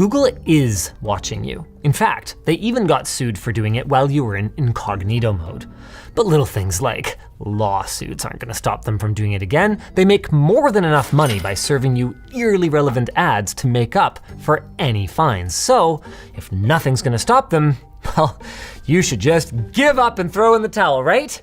Google is watching you. In fact, they even got sued for doing it while you were in incognito mode. But little things like lawsuits aren't gonna stop them from doing it again. They make more than enough money by serving you eerily relevant ads to make up for any fines. So if nothing's gonna stop them, well, you should just give up and throw in the towel, right?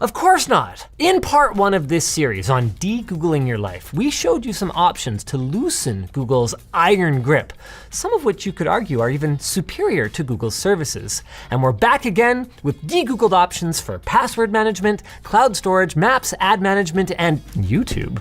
Of course not. In part 1 of this series on de-Googling your life, we showed you some options to loosen Google's iron grip, some of which you could argue are even superior to Google's services. And we're back again with de-Googled options for password management, cloud storage, maps, ad management, and YouTube.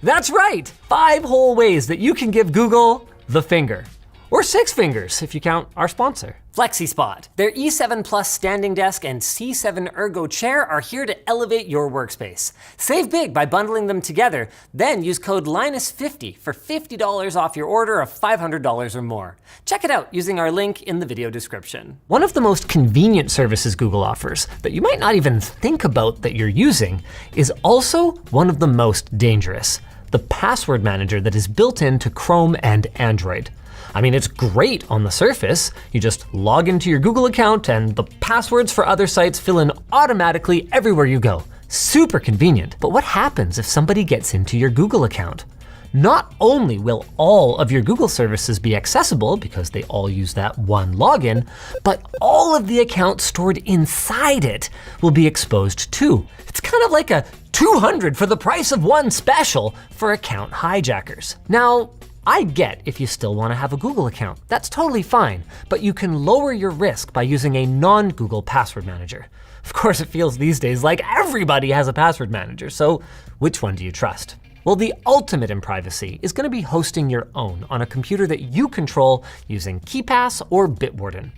That's right, 5 whole ways that you can give Google the finger. Or 6 fingers if you count our sponsor. FlexiSpot. Their E7 Plus standing desk and C7 Ergo chair are here to elevate your workspace. Save big by bundling them together, then use code Linus50 for $50 off your order of $500 or more. Check it out using our link in the video description. One of the most convenient services Google offers that you might not even think about that you're using is also one of the most dangerous: the password manager that is built into Chrome and Android. I mean, it's great on the surface. You just log into your Google account and the passwords for other sites fill in automatically everywhere you go. Super convenient. But what happens if somebody gets into your Google account? Not only will all of your Google services be accessible because they all use that one login, but all of the accounts stored inside it will be exposed too. It's kind of like a 200 for the price of one special for account hijackers. Now, I get if you still want to have a Google account. That's totally fine, but you can lower your risk by using a non-Google password manager. Of course, it feels these days like everybody has a password manager, so which one do you trust? Well, the ultimate in privacy is going to be hosting your own on a computer that you control using KeePass or Bitwarden.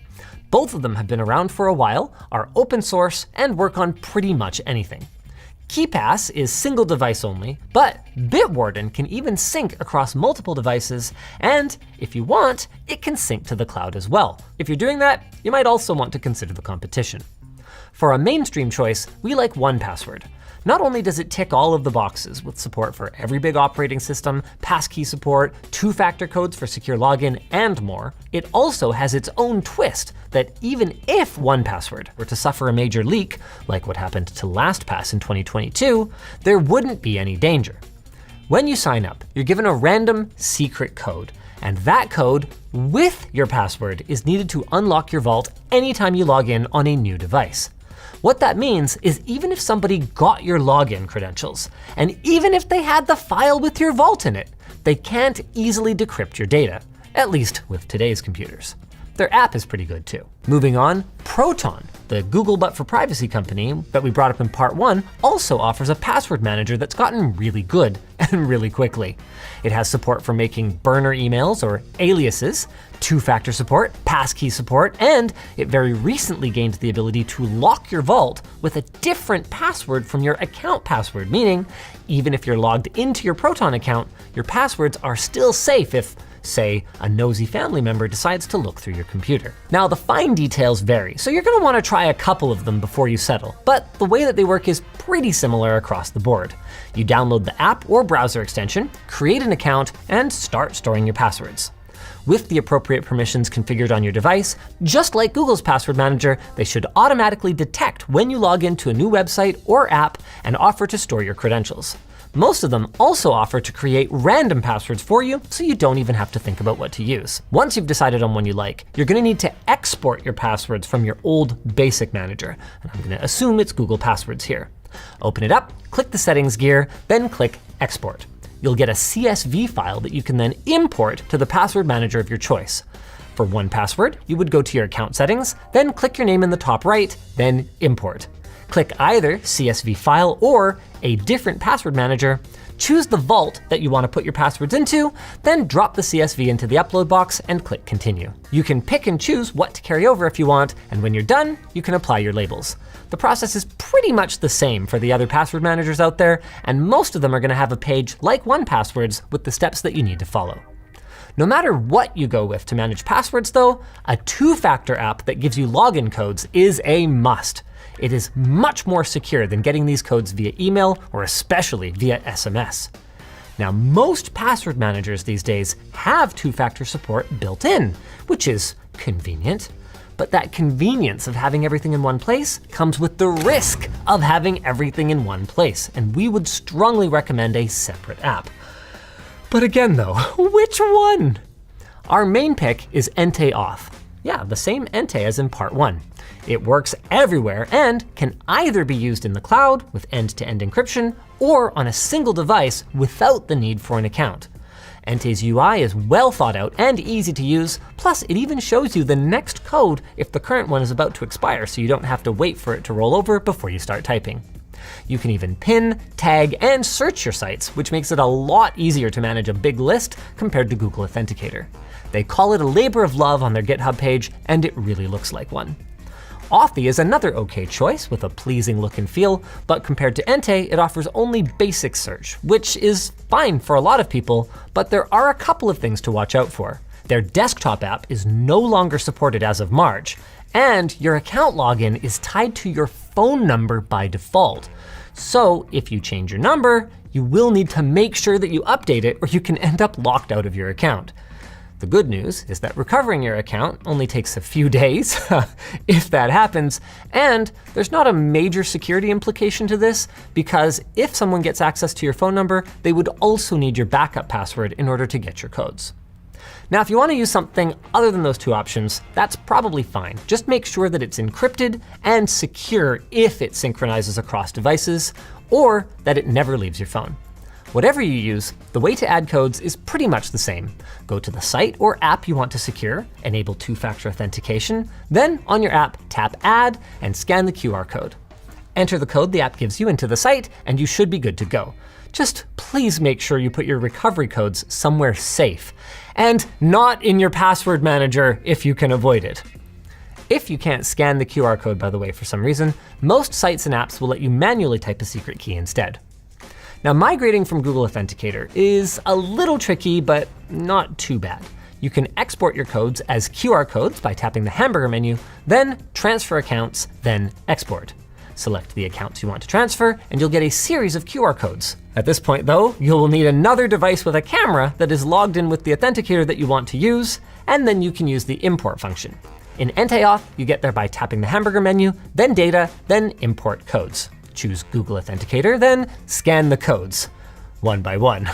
Both of them have been around for a while, are open source, and work on pretty much anything. KeePass is single device only, but Bitwarden can even sync across multiple devices, and if you want, it can sync to the cloud as well. If you're doing that, you might also want to consider the competition. For a mainstream choice, we like 1Password. Not only does it tick all of the boxes with support for every big operating system, passkey support, 2-factor codes for secure login, and more, it also has its own twist that even if 1Password were to suffer a major leak, like what happened to LastPass in 2022, there wouldn't be any danger. When you sign up, you're given a random secret code, and that code with your password is needed to unlock your vault anytime you log in on a new device. What that means is even if somebody got your login credentials, and even if they had the file with your vault in it, they can't easily decrypt your data, at least with today's computers. Their app is pretty good too. Moving on, Proton, the Google but for privacy company that we brought up in part 1, also offers a password manager that's gotten really good and really quickly. It has support for making burner emails or aliases, 2-factor support, passkey support, and it very recently gained the ability to lock your vault with a different password from your account password, meaning even if you're logged into your Proton account, your passwords are still safe if, say, a nosy family member decides to look through your computer. Now, the fine details vary, so you're gonna wanna try a couple of them before you settle, but the way that they work is pretty similar across the board. You download the app or browser extension, create an account, and start storing your passwords. With the appropriate permissions configured on your device, just like Google's password manager, they should automatically detect when you log into a new website or app and offer to store your credentials. Most of them also offer to create random passwords for you, so you don't even have to think about what to use. Once you've decided on one you like, you're gonna need to export your passwords from your old basic manager, and I'm gonna assume it's Google Passwords here. Open it up, click the settings gear, then click Export. You'll get a CSV file that you can then import to the password manager of your choice. For 1Password, you would go to your account settings, then click your name in the top right, then Import. Click either CSV file or a different password manager, choose the vault that you want to put your passwords into, then drop the CSV into the upload box and click Continue. You can pick and choose what to carry over if you want, and when you're done, you can apply your labels. The process is pretty much the same for the other password managers out there, and most of them are gonna have a page like 1Password's with the steps that you need to follow. No matter what you go with to manage passwords though, a 2-factor app that gives you login codes is a must. It is much more secure than getting these codes via email or especially via SMS. Now, most password managers these days have two-factor support built in, which is convenient. But that convenience of having everything in one place comes with the risk of having everything in one place, and we would strongly recommend a separate app. But again though, which one? Our main pick is Ente Auth. Yeah, the same Ente as in part 1. It works everywhere and can either be used in the cloud with end-to-end encryption or on a single device without the need for an account. Ente's UI is well thought out and easy to use, plus it even shows you the next code if the current one is about to expire, so you don't have to wait for it to roll over before you start typing. You can even pin, tag, and search your sites, which makes it a lot easier to manage a big list compared to Google Authenticator. They call it a labor of love on their GitHub page, and it really looks like one. Authy is another okay choice with a pleasing look and feel, but compared to Ente, it offers only basic search, which is fine for a lot of people, but there are a couple of things to watch out for. Their desktop app is no longer supported as of March, and your account login is tied to your phone number by default. So if you change your number, you will need to make sure that you update it or you can end up locked out of your account. The good news is that recovering your account only takes a few days, if that happens, and there's not a major security implication to this, because if someone gets access to your phone number, they would also need your backup password in order to get your codes. Now, if you want to use something other than those two options, that's probably fine. Just make sure that it's encrypted and secure if it synchronizes across devices, or that it never leaves your phone. Whatever you use, the way to add codes is pretty much the same. Go to the site or app you want to secure, enable two-factor authentication, then on your app, tap Add and scan the QR code. Enter the code the app gives you into the site, and you should be good to go. Just please make sure you put your recovery codes somewhere safe, and not in your password manager if you can avoid it. If you can't scan the QR code, by the way, for some reason, most sites and apps will let you manually type a secret key instead. Now, migrating from Google Authenticator is a little tricky, but not too bad. You can export your codes as QR codes by tapping the hamburger menu, then transfer accounts, then export. Select the accounts you want to transfer, and you'll get a series of QR codes. At this point though, you'll need another device with a camera that is logged in with the authenticator that you want to use, and then you can use the import function. In Ente Auth, you get there by tapping the hamburger menu, then data, then import codes. Choose Google Authenticator, then scan the codes, one by one.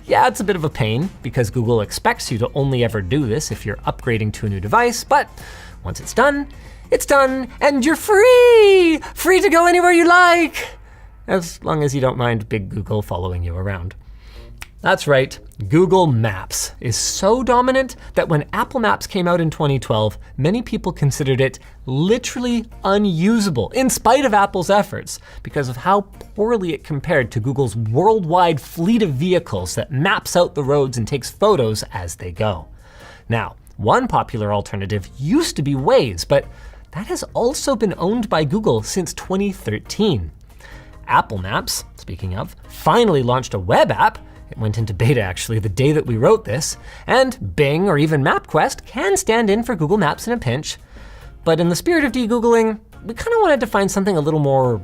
Yeah, it's a bit of a pain because Google expects you to only ever do this if you're upgrading to a new device, but once it's done, and you're free! Free to go anywhere you like! As long as you don't mind Big Google following you around. That's right, Google Maps is so dominant that when Apple Maps came out in 2012, many people considered it literally unusable, in spite of Apple's efforts, because of how poorly it compared to Google's worldwide fleet of vehicles that maps out the roads and takes photos as they go. Now, one popular alternative used to be Waze, but that has also been owned by Google since 2013. Apple Maps, speaking of, finally launched a web app. It went into beta actually the day that we wrote this, and Bing or even MapQuest can stand in for Google Maps in a pinch. But in the spirit of de-Googling, we kind of wanted to find something a little more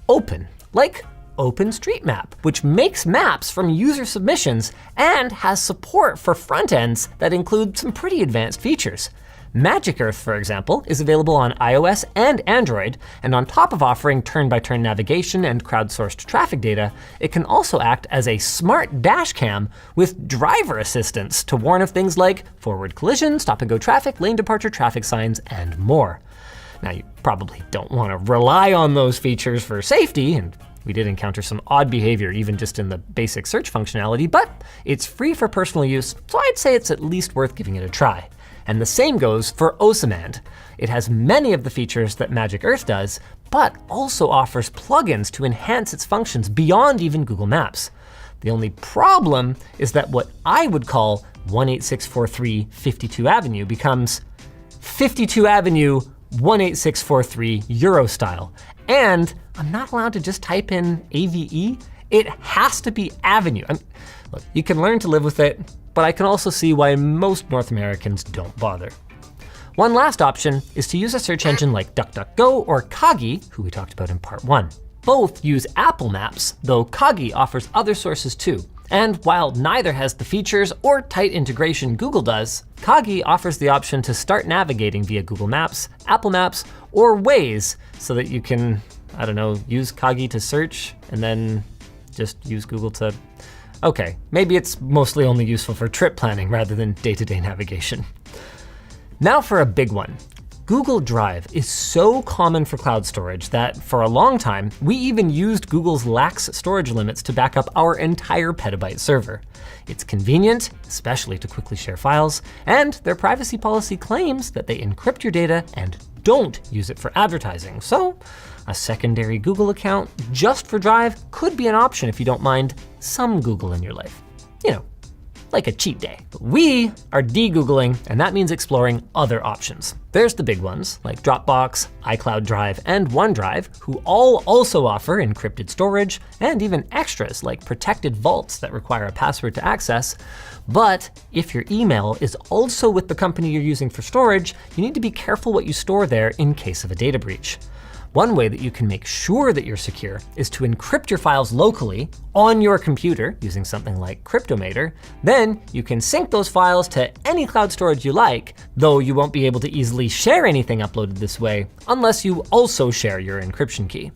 open, like OpenStreetMap, which makes maps from user submissions and has support for front ends that include some pretty advanced features. Magic Earth, for example, is available on iOS and Android, and on top of offering turn-by-turn navigation and crowdsourced traffic data, it can also act as a smart dash cam with driver assistance to warn of things like forward collision, stop-and-go traffic, lane departure traffic signs, and more. Now, you probably don't want to rely on those features for safety, and we did encounter some odd behavior even just in the basic search functionality, but it's free for personal use, so I'd say it's at least worth giving it a try. And the same goes for Osamand. It has many of the features that Magic Earth does, but also offers plugins to enhance its functions beyond even Google Maps. The only problem is that what I would call 18643 52 Avenue becomes 52 Avenue 18643 Euro style. And I'm not allowed to just type in AVE. It has to be Avenue. Look, you can learn to live with it, but I can also see why most North Americans don't bother. One last option is to use a search engine like DuckDuckGo or Kagi, who we talked about in part 1. Both use Apple Maps, though Kagi offers other sources too. And while neither has the features or tight integration Google does, Kagi offers the option to start navigating via Google Maps, Apple Maps, or Waze so that you can, I don't know, use Kagi to search and then just use Google to, okay, maybe it's mostly only useful for trip planning rather than day-to-day navigation. Now for a big one. Google Drive is so common for cloud storage that for a long time, we even used Google's lax storage limits to back up our entire petabyte server. It's convenient, especially to quickly share files, and their privacy policy claims that they encrypt your data and don't use it for advertising. So a secondary Google account just for Drive could be an option if you don't mind some Google in your life. You know, like a cheat day. But we are de-Googling, and that means exploring other options. There's the big ones, like Dropbox, iCloud Drive, and OneDrive, who all also offer encrypted storage, and even extras like protected vaults that require a password to access. But if your email is also with the company you're using for storage, you need to be careful what you store there in case of a data breach. One way that you can make sure that you're secure is to encrypt your files locally on your computer using something like Cryptomator. Then you can sync those files to any cloud storage you like, though you won't be able to easily share anything uploaded this way unless you also share your encryption key.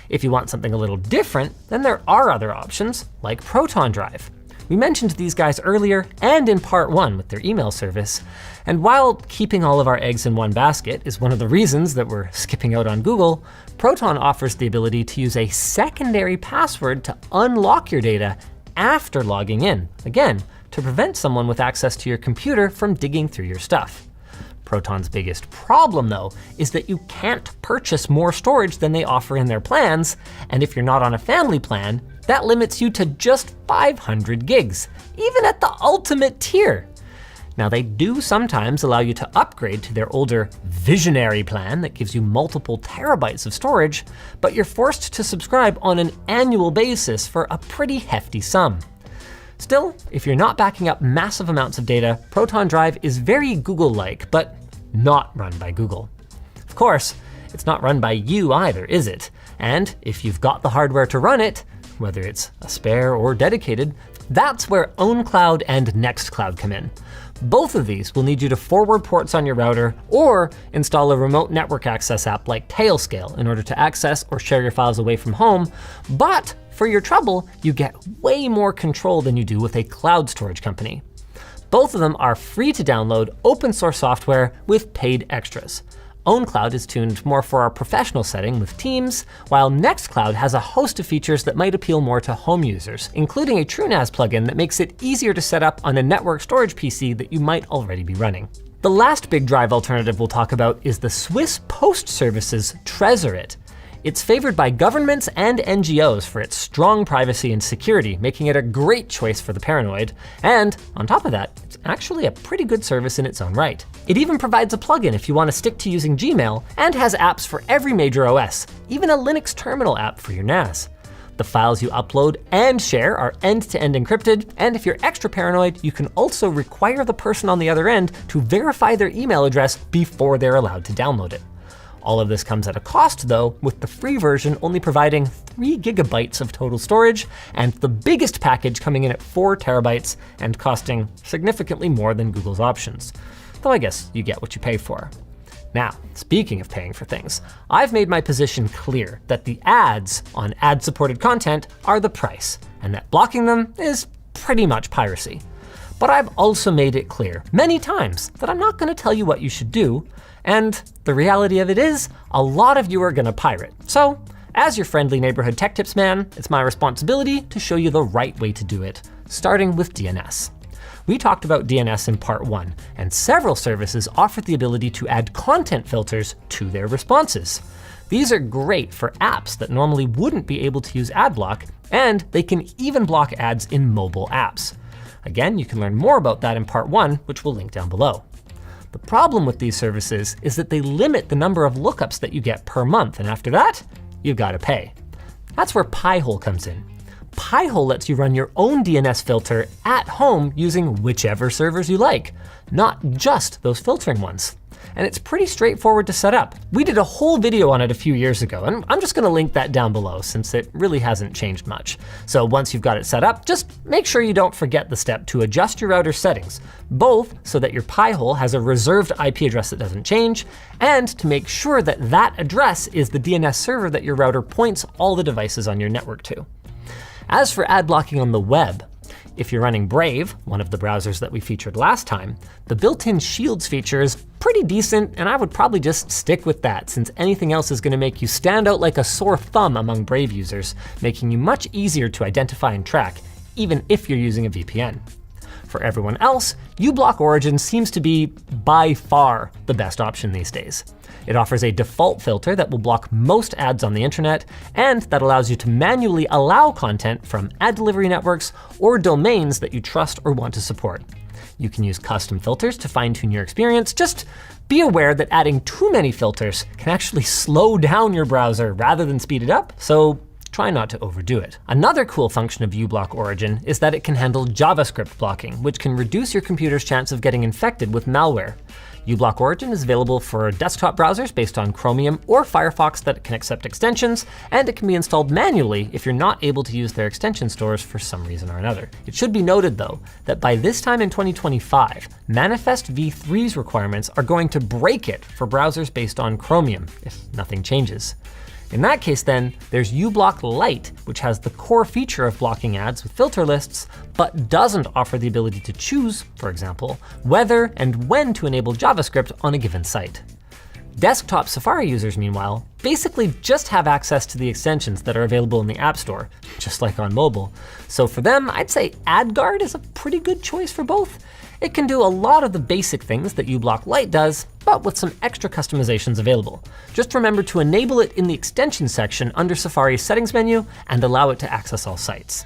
If you want something a little different, then there are other options like Proton Drive. We mentioned these guys earlier and in part 1 with their email service. And while keeping all of our eggs in one basket is one of the reasons that we're skipping out on Google, Proton offers the ability to use a secondary password to unlock your data after logging in, again, to prevent someone with access to your computer from digging through your stuff. Proton's biggest problem, though, is that you can't purchase more storage than they offer in their plans, and if you're not on a family plan, that limits you to just 500 gigs, even at the ultimate tier. Now, they do sometimes allow you to upgrade to their older Visionary plan that gives you multiple terabytes of storage, but you're forced to subscribe on an annual basis for a pretty hefty sum. Still, if you're not backing up massive amounts of data, Proton Drive is very Google-like, but not run by Google. Of course, it's not run by you either, is it? And if you've got the hardware to run it, whether it's a spare or dedicated, that's where OwnCloud and Nextcloud come in. Both of these will need you to forward ports on your router or install a remote network access app like Tailscale in order to access or share your files away from home. But for your trouble, you get way more control than you do with a cloud storage company. Both of them are free to download open source software with paid extras. OwnCloud is tuned more for our professional setting with Teams, while Nextcloud has a host of features that might appeal more to home users, including a TrueNAS plugin that makes it easier to set up on a network storage PC that you might already be running. The last big drive alternative we'll talk about is the Swiss Post Service's Tresorit. It's favored by governments and NGOs for its strong privacy and security, making it a great choice for the paranoid. And on top of that, it's actually a pretty good service in its own right. It even provides a plugin if you want to stick to using Gmail, and has apps for every major OS, even a Linux terminal app for your NAS. The files you upload and share are end-to-end encrypted, and if you're extra paranoid, you can also require the person on the other end to verify their email address before they're allowed to download it. All of this comes at a cost though, with the free version only providing 3 gigabytes of total storage, and the biggest package coming in at 4 terabytes and costing significantly more than Google's options. Though I guess you get what you pay for. Now, speaking of paying for things, I've made my position clear that the ads on ad-supported content are the price, and that blocking them is pretty much piracy. But I've also made it clear many times that I'm not going to tell you what you should do, and the reality of it is, a lot of you are gonna pirate. So, as your friendly neighborhood tech tips man, it's my responsibility to show you the right way to do it, starting with DNS. We talked about DNS in part 1, and several services offer the ability to add content filters to their responses. These are great for apps that normally wouldn't be able to use ad block, and they can even block ads in mobile apps. Again, you can learn more about that in part 1, which we'll link down below. The problem with these services is that they limit the number of lookups that you get per month, and after that, you've got to pay. That's where Pi-hole comes in. Pi-hole lets you run your own DNS filter at home using whichever servers you like. not just those filtering ones. And it's pretty straightforward to set up. We did a whole video on it a few years ago, and I'm just gonna link that down below since it really hasn't changed much. So once you've got it set up, just make sure you don't forget the step to adjust your router settings, both so that your Pi-hole has a reserved IP address that doesn't change, and to make sure that that address is the DNS server that your router points all the devices on your network to. As for ad blocking on the web, if you're running Brave, one of the browsers that we featured last time, the built-in Shields feature is pretty decent, and I would probably just stick with that since anything else is gonna make you stand out like a sore thumb among Brave users, making you much easier to identify and track, even if you're using a VPN. For everyone else, uBlock Origin seems to be by far the best option these days. It offers a default filter that will block most ads on the internet, and that allows you to manually allow content from ad delivery networks or domains that you trust or want to support. You can use custom filters to fine-tune your experience. Just be aware that adding too many filters can actually slow down your browser rather than speed it up, so try not to overdo it. Another cool function of uBlock Origin is that it can handle JavaScript blocking, which can reduce your computer's chance of getting infected with malware. uBlock Origin is available for desktop browsers based on Chromium or Firefox that can accept extensions, and it can be installed manually if you're not able to use their extension stores for some reason or another. It should be noted though, that by this time in 2025, Manifest v3's requirements are going to break it for browsers based on Chromium, if nothing changes. In that case then, there's uBlock Lite, which has the core feature of blocking ads with filter lists, but doesn't offer the ability to choose, for example, whether and when to enable JavaScript on a given site. Desktop Safari users, meanwhile, basically just have access to the extensions that are available in the App Store, just like on mobile. So for them, I'd say AdGuard is a pretty good choice for both. It can do a lot of the basic things that uBlock Lite does, but with some extra customizations available. Just remember to enable it in the extension section under Safari's settings menu and allow it to access all sites.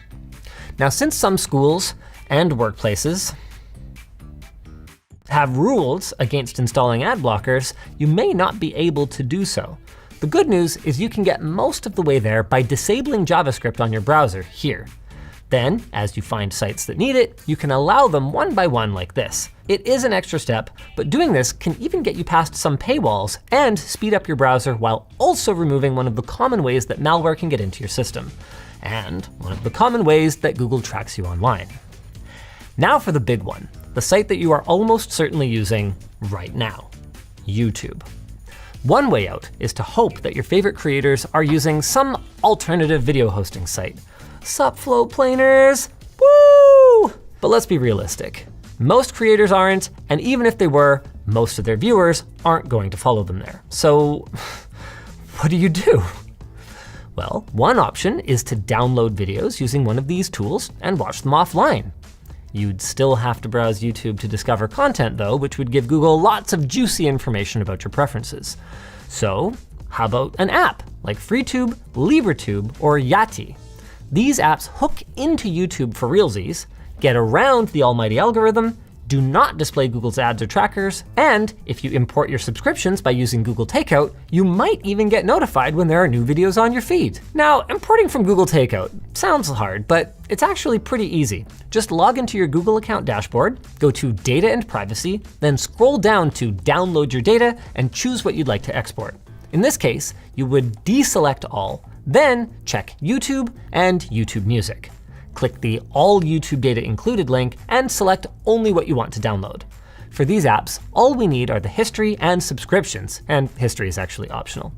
Now, since some schools and workplaces have rules against installing ad blockers, you may not be able to do so. The good news is you can get most of the way there by disabling JavaScript on your browser here. Then, as you find sites that need it, you can allow them one by one like this. It is an extra step, but doing this can even get you past some paywalls and speed up your browser while also removing one of the common ways that malware can get into your system, and one of the common ways that Google tracks you online. Now for the big one, the site that you are almost certainly using right now, YouTube. One way out is to hope that your favorite creators are using some alternative video hosting site. Sup, float planers, woo! But let's be realistic. Most creators aren't, and even if they were, most of their viewers aren't going to follow them there. So what do you do? Well, one option is to download videos using one of these tools and watch them offline. You'd still have to browse YouTube to discover content though, which would give Google lots of juicy information about your preferences. So how about an app like FreeTube, LibreTube, or Yati? These apps hook into YouTube for realsies, get around the almighty algorithm, do not display Google's ads or trackers, and if you import your subscriptions by using Google Takeout, you might even get notified when there are new videos on your feed. Now, importing from Google Takeout sounds hard, but it's actually pretty easy. Just log into your Google account dashboard, go to Data and Privacy, then scroll down to Download Your Data and choose what you'd like to export. In this case, you would deselect all, then check YouTube and YouTube Music. Click the All YouTube Data Included link and select only what you want to download. For these apps, all we need are the history and subscriptions, and history is actually optional.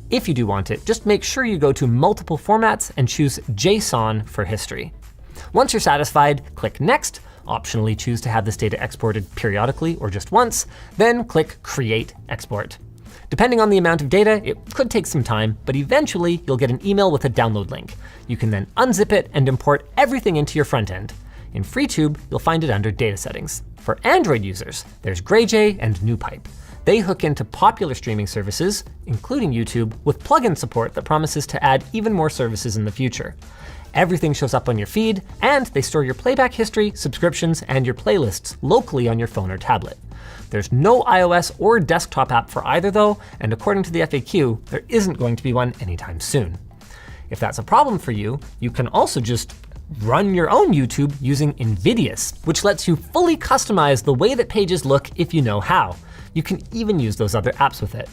If you do want it, just make sure you go to multiple formats and choose JSON for history. Once you're satisfied, click Next, optionally choose to have this data exported periodically or just once, then click Create Export. Depending on the amount of data, it could take some time, but eventually you'll get an email with a download link. You can then unzip it and import everything into your front end. In FreeTube, you'll find it under Data Settings. For Android users, there's GrayJay and NewPipe. They hook into popular streaming services, including YouTube, with plugin support that promises to add even more services in the future. Everything shows up on your feed, and they store your playback history, subscriptions, and your playlists locally on your phone or tablet. There's no iOS or desktop app for either though, and according to the FAQ, there isn't going to be one anytime soon. If that's a problem for you, you can also just run your own YouTube using Invidious, which lets you fully customize the way that pages look if you know how. You can even use those other apps with it.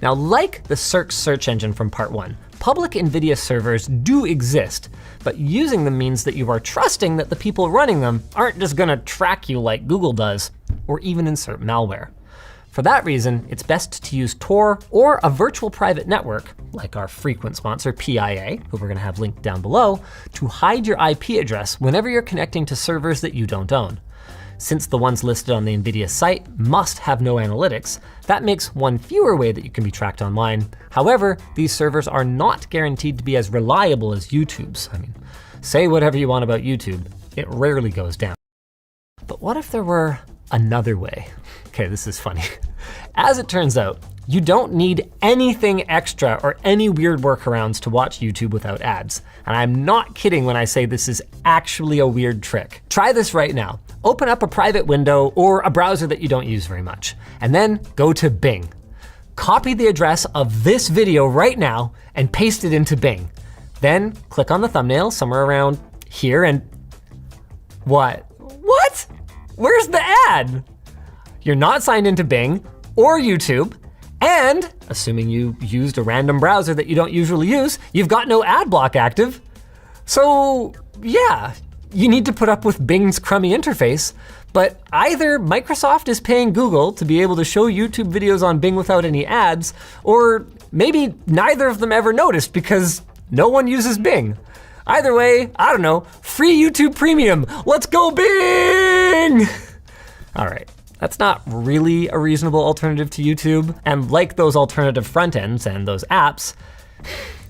Now, like the Cirque search engine from part 1, public Invidious servers do exist, but using them means that you are trusting that the people running them aren't just gonna track you like Google does, or even insert malware. For that reason, it's best to use Tor or a virtual private network, like our frequent sponsor PIA, who we're gonna have linked down below, to hide your IP address whenever you're connecting to servers that you don't own. Since the ones listed on the Invidious site must have no analytics, that makes one fewer way that you can be tracked online. However, these servers are not guaranteed to be as reliable as YouTube's. I mean, say whatever you want about YouTube, it rarely goes down. But what if there were another way? Okay, this is funny. As it turns out, you don't need anything extra or any weird workarounds to watch YouTube without ads. And I'm not kidding when I say this is actually a weird trick. Try this right now. Open up a private window or a browser that you don't use very much, and then go to Bing. Copy the address of this video right now and paste it into Bing. Then click on the thumbnail somewhere around here and what? What? Where's the ad? You're not signed into Bing or YouTube, and assuming you used a random browser that you don't usually use, you've got no ad block active. So yeah, you need to put up with Bing's crummy interface, but either Microsoft is paying Google to be able to show YouTube videos on Bing without any ads, or maybe neither of them ever noticed because no one uses Bing. Either way, I don't know, free YouTube Premium, let's go Bing! All right. That's not really a reasonable alternative to YouTube. And like those alternative front ends and those apps,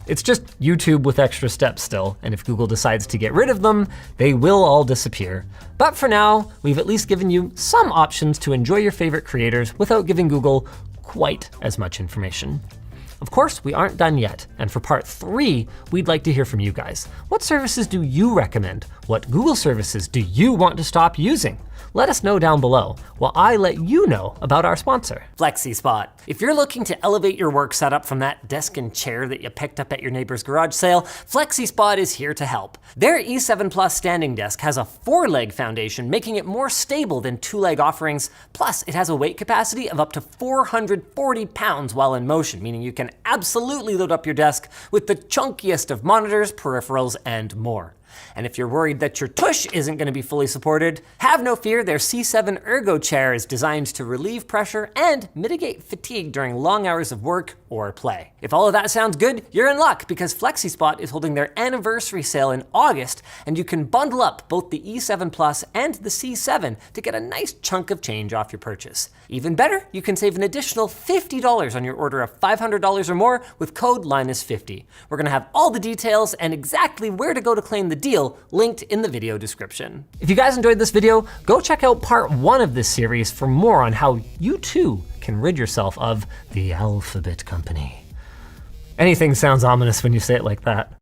it's just YouTube with extra steps still. And if Google decides to get rid of them, they will all disappear. But for now, we've at least given you some options to enjoy your favorite creators without giving Google quite as much information. Of course, we aren't done yet. And for part 3, we'd like to hear from you guys. What services do you recommend? What Google services do you want to stop using? Let us know down below while I let you know about our sponsor, FlexiSpot. If you're looking to elevate your work setup from that desk and chair that you picked up at your neighbor's garage sale, FlexiSpot is here to help. Their E7 Plus standing desk has a 4-leg foundation, making it more stable than 2-leg offerings. Plus, it has a weight capacity of up to 440 pounds while in motion, meaning you can absolutely load up your desk with the chunkiest of monitors, peripherals, and more. And if you're worried that your tush isn't going to be fully supported, have no fear, their C7 Ergo chair is designed to relieve pressure and mitigate fatigue during long hours of work or play. If all of that sounds good, you're in luck because FlexiSpot is holding their anniversary sale in August, and you can bundle up both the E7 Plus and the C7 to get a nice chunk of change off your purchase. Even better, you can save an additional $50 on your order of $500 or more with code Linus50. We're going to have all the details and exactly where to go to claim the deal linked in the video description. If you guys enjoyed this video, go check out part 1 of this series for more on how you too can rid yourself of the Alphabet Company. Anything sounds ominous when you say it like that.